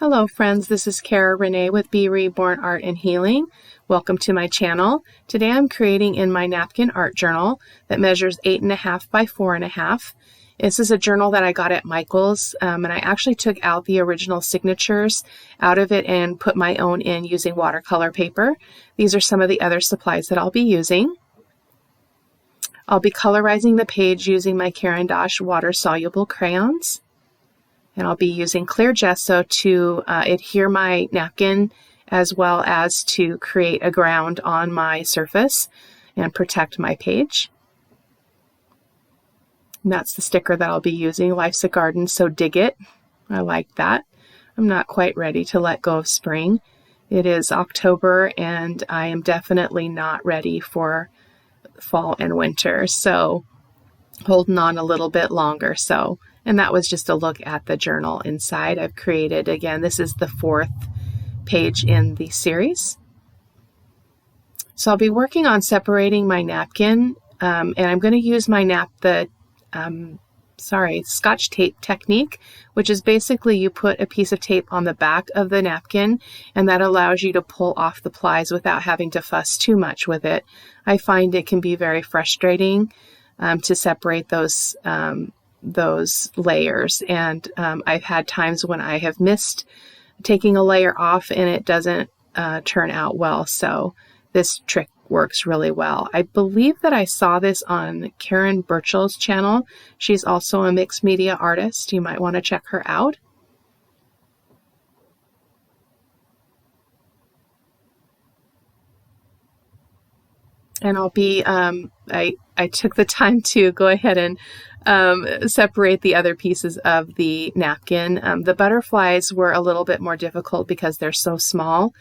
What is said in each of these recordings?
Hello friends, this is Cara-Renee with B.Reborn Art and Healing. Welcome to my channel. Today I'm creating in my napkin art journal that measures 8.5 by 4.5. This is a journal that I got at Michael's, and I actually took out the original signatures out of it and put my own in using watercolor paper. These are some of the other supplies that I'll be using. I'll be colorizing the page using my Caran-d'Ache water-soluble crayons. And I'll be using clear gesso to adhere my napkin as well as to create a ground on my surface and protect my page. And that's the sticker that I'll be using. Life's a garden, so dig it. I like that. I'm not quite ready to let go of spring. It is October and I am definitely not ready for fall and winter. So holding on a little bit longer. And that was just a look at the journal inside. I've created, again, this is the 4th page in the series. So I'll be working on separating my napkin, and I'm going to use my Scotch tape technique, which is basically you put a piece of tape on the back of the napkin, and that allows you to pull off the plies without having to fuss too much with it. I find it can be very frustrating to separate those layers, and I've had times when I have missed taking a layer off and it doesn't turn out well, so this trick works really well. I believe that I saw this on Karen Burchell's channel. She's also a mixed media artist. You might want to check her out. And I'll be, I took the time to go ahead and separate the other pieces of the napkin. The butterflies were a little bit more difficult because they're so small,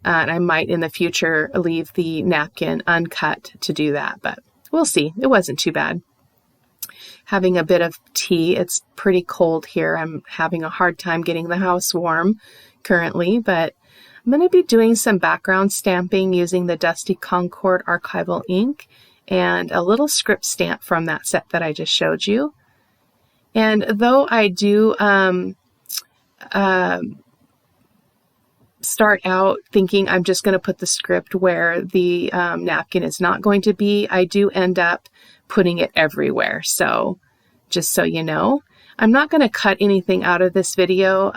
and I might in the future leave the napkin uncut to do that, but we'll see. It wasn't too bad. Having a bit of tea. It's pretty cold here. I'm having a hard time getting the house warm currently, but I'm going to be doing some background stamping using the Dusty Concord archival ink and a little script stamp from that set that I just showed you. And though I do start out thinking I'm just going to put the script where the napkin is not going to be, I do end up putting it everywhere. So just so you know, I'm not going to cut anything out of this video.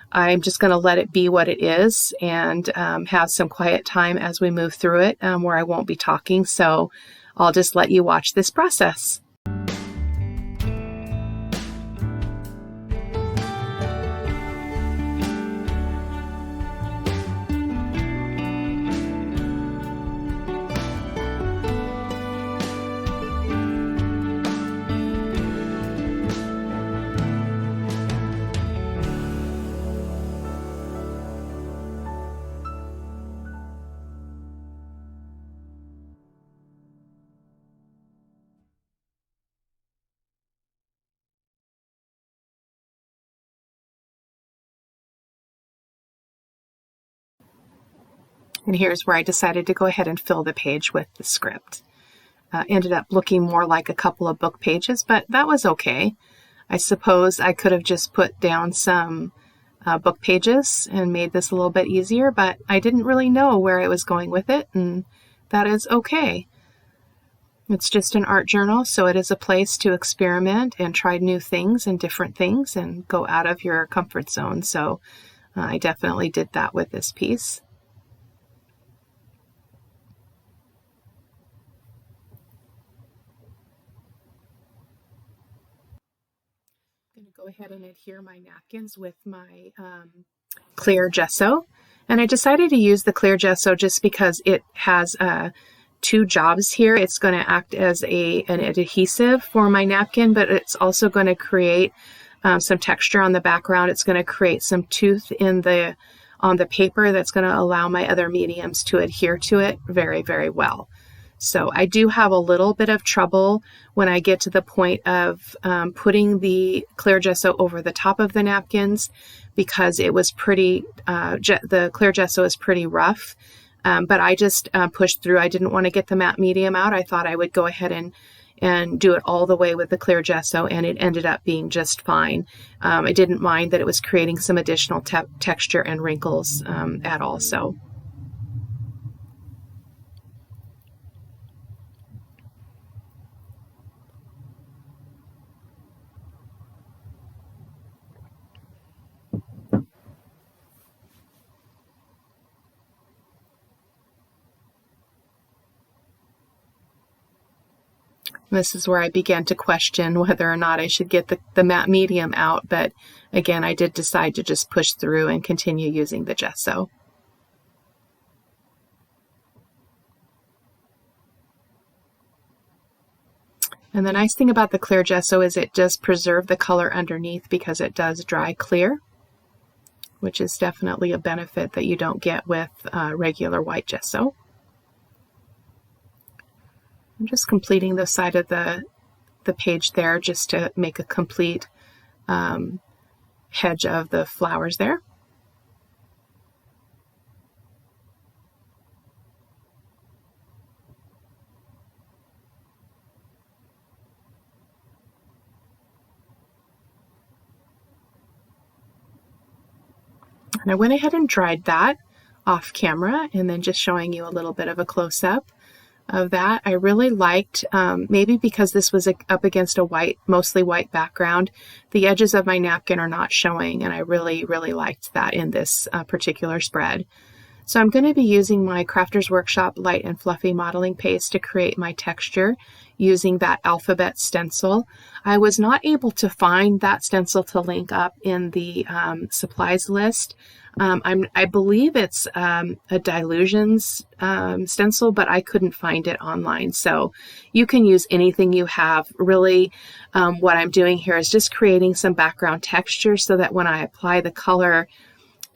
I'm just going to let it be what it is and have some quiet time as we move through it where I won't be talking. So I'll just let you watch this process. And here's where I decided to go ahead and fill the page with the script. Ended up looking more like a couple of book pages, but that was okay. I suppose I could have just put down some book pages and made this a little bit easier, but I didn't really know where I was going with it, and that is okay. It's just an art journal, so it is a place to experiment and try new things and different things and go out of your comfort zone. So I definitely did that with this piece. I'm going to go ahead and adhere my napkins with my clear gesso. And I decided to use the clear gesso just because it has 2 jobs here. It's going to act as an adhesive for my napkin, but it's also going to create some texture on the background. It's going to create some tooth on the paper that's going to allow my other mediums to adhere to it very, very well. So I do have a little bit of trouble when I get to the point of putting the clear gesso over the top of the napkins because it was pretty, the clear gesso is pretty rough, but I just pushed through. I didn't want to get the matte medium out. I thought I would go ahead and and do it all the way with the clear gesso, and it ended up being just fine. I didn't mind that it was creating some additional texture and wrinkles at all. So. This is where I began to question whether or not I should get the matte medium out, but again, I did decide to just push through and continue using the gesso. And the nice thing about the clear gesso is it does preserve the color underneath because it does dry clear, which is definitely a benefit that you don't get with regular white gesso. I'm just completing the side of the page there just to make a complete hedge of the flowers there. And I went ahead and dried that off camera, and then just showing you a little bit of a close-up of that. I really liked, maybe because this was up against a mostly white background, the edges of my napkin are not showing, and I really, really liked that in this particular spread. So I'm going to be using my Crafters Workshop Light and Fluffy Modeling Paste to create my texture using that alphabet stencil. I was not able to find that stencil to link up in the supplies list. I believe it's a Dylusions stencil, but I couldn't find it online. So you can use anything you have. Really, what I'm doing here is just creating some background texture so that when I apply the color,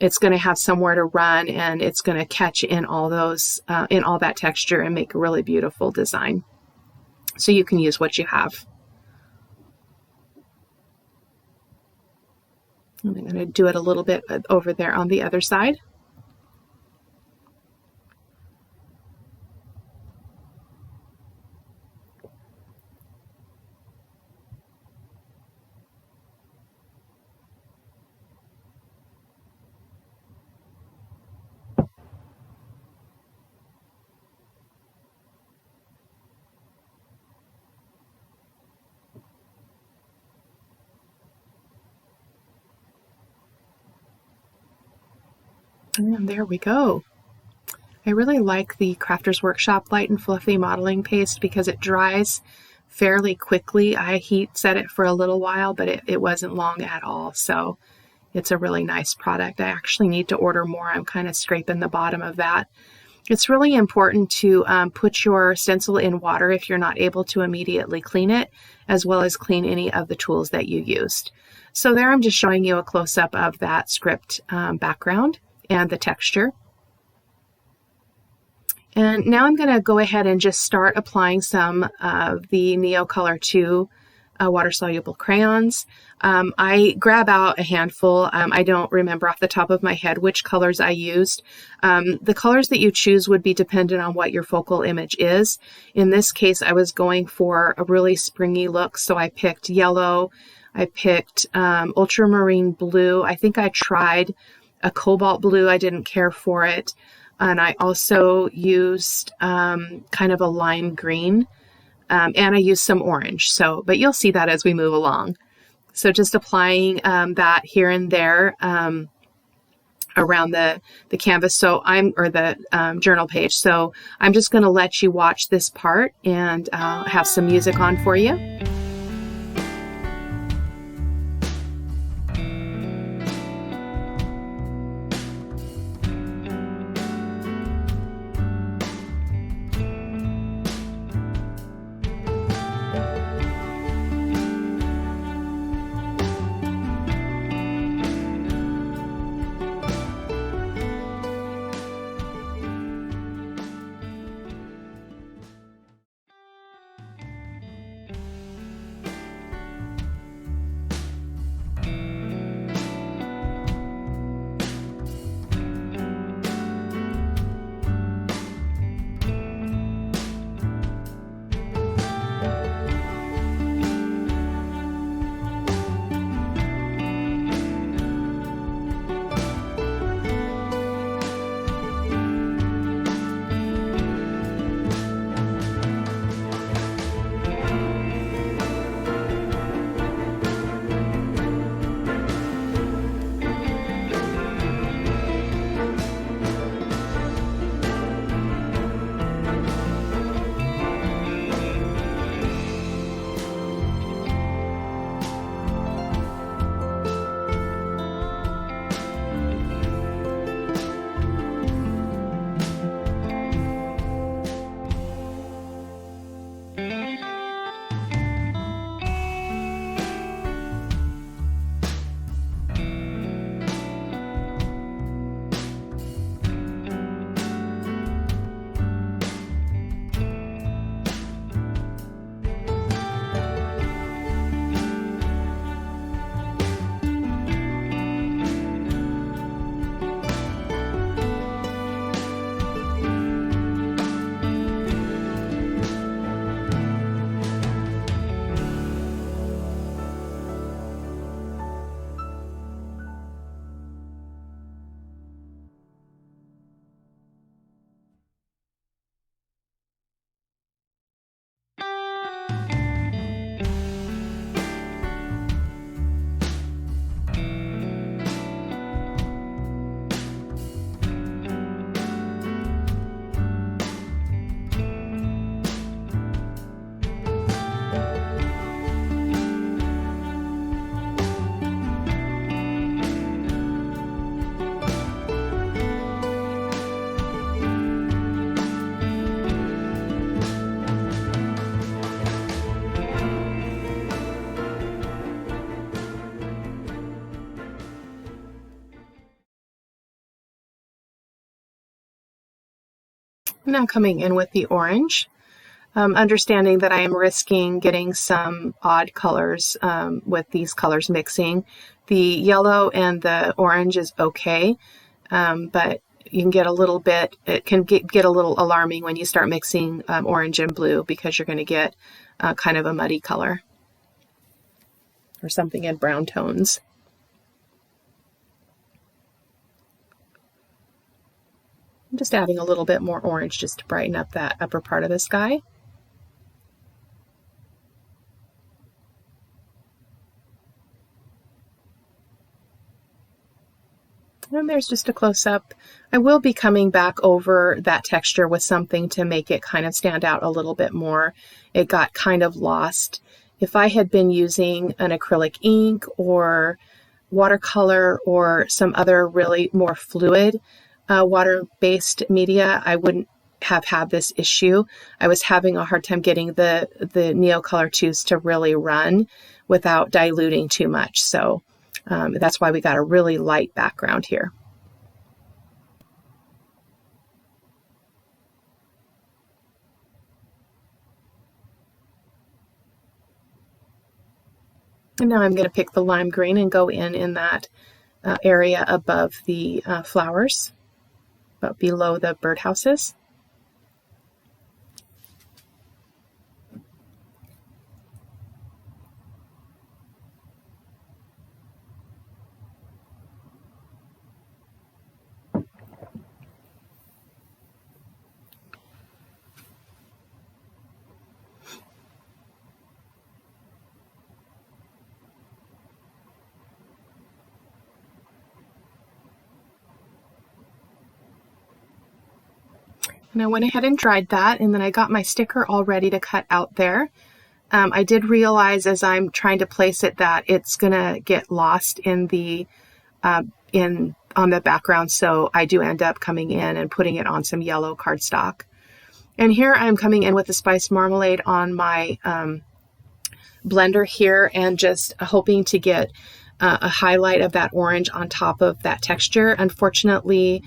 it's going to have somewhere to run, and it's going to catch in all those, in all that texture, and make a really beautiful design. So you can use what you have. And I'm going to do it a little bit over there on the other side. And there we go. I really like the Crafters Workshop Light and Fluffy Modeling Paste because it dries fairly quickly. I heat set it for a little while, but it wasn't long at all. So it's a really nice product. I actually need to order more. I'm kind of scraping the bottom of that. It's really important to put your stencil in water if you're not able to immediately clean it, as well as clean any of the tools that you used. So there I'm just showing you a close-up of that script background and the texture. And now I'm going to go ahead and just start applying some of the Neocolor 2 water-soluble crayons. I grab out a handful. I don't remember off the top of my head which colors I used. The colors that you choose would be dependent on what your focal image is. In this case, I was going for a really springy look, so I picked yellow. I picked ultramarine blue. I think I tried a cobalt blue. I didn't care for it. And I also used kind of a lime green, and I used some orange. So, but you'll see that as we move along. So just applying that here and there around the canvas. So or the journal page. So I'm just going to let you watch this part and have some music on for you. Now coming in with the orange, understanding that I am risking getting some odd colors with these colors mixing. The yellow and the orange is okay, but you can get a little bit, it can get a little alarming when you start mixing orange and blue, because you're going to get kind of a muddy color or something in brown tones. I'm just adding a little bit more orange just to brighten up that upper part of the sky. And there's just a close-up. I will be coming back over that texture with something to make it kind of stand out a little bit more. It got kind of lost. If I had been using an acrylic ink or watercolor or some other really more fluid water-based media, I wouldn't have had this issue. I was having a hard time getting the Neocolor tubes to really run without diluting too much. So that's why we got a really light background here. And now I'm going to pick the lime green and go in that area above the flowers, but below the birdhouses. And I went ahead and dried that, and then I got my sticker all ready to cut out there. I did realize as I'm trying to place it that it's gonna get lost in the on the background, so I do end up coming in and putting it on some yellow cardstock. And here I'm coming in with the spiced marmalade on my blender here, and just hoping to get a highlight of that orange on top of that texture. Unfortunately,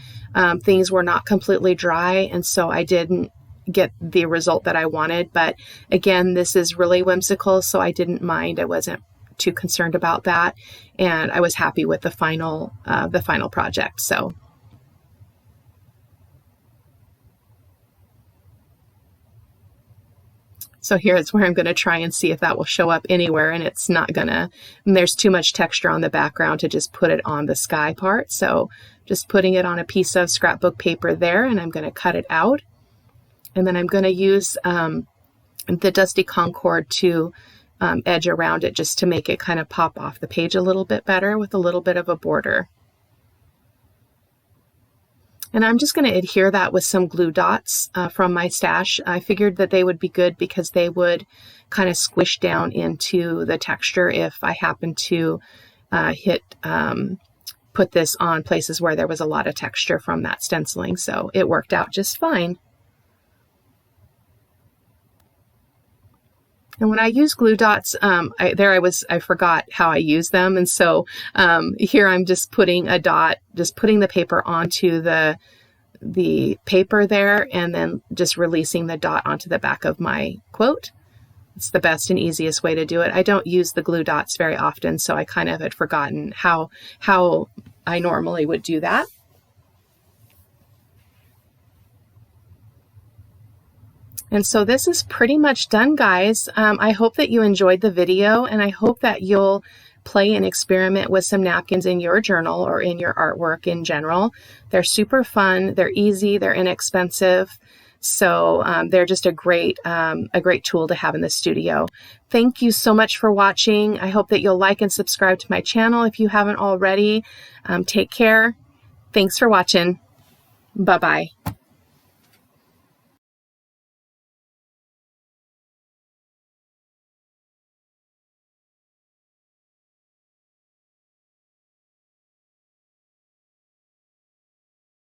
things were not completely dry, and so I didn't get the result that I wanted. But again, this is really whimsical, so I didn't mind. I wasn't too concerned about that, and I was happy with the final project. So here is where I'm going to try and see if that will show up anywhere, and it's not gonna. And there's too much texture on the background to just put it on the sky part. So just putting it on a piece of scrapbook paper there, and I'm going to cut it out. And then I'm going to use the Dusty Concord to edge around it, just to make it kind of pop off the page a little bit better with a little bit of a border. And I'm just going to adhere that with some glue dots from my stash. I figured that they would be good because they would kind of squish down into the texture if I happen to put this on places where there was a lot of texture from that stenciling. So it worked out just fine. And when I use glue dots, I forgot how I use them. And so here I'm just putting a dot, just putting the paper onto the paper there, and then just releasing the dot onto the back of my quote. It's the best and easiest way to do it. I don't use the glue dots very often, so I kind of had forgotten how I normally would do that. And so this is pretty much done, guys. I hope that you enjoyed the video, and I hope that you'll play and experiment with some napkins in your journal or in your artwork in general. They're super fun, they're easy, they're inexpensive. So they're just a great tool to have in the studio. Thank you so much for watching. I hope that you'll like and subscribe to my channel if you haven't already. Take care. Thanks for watching. Bye-bye.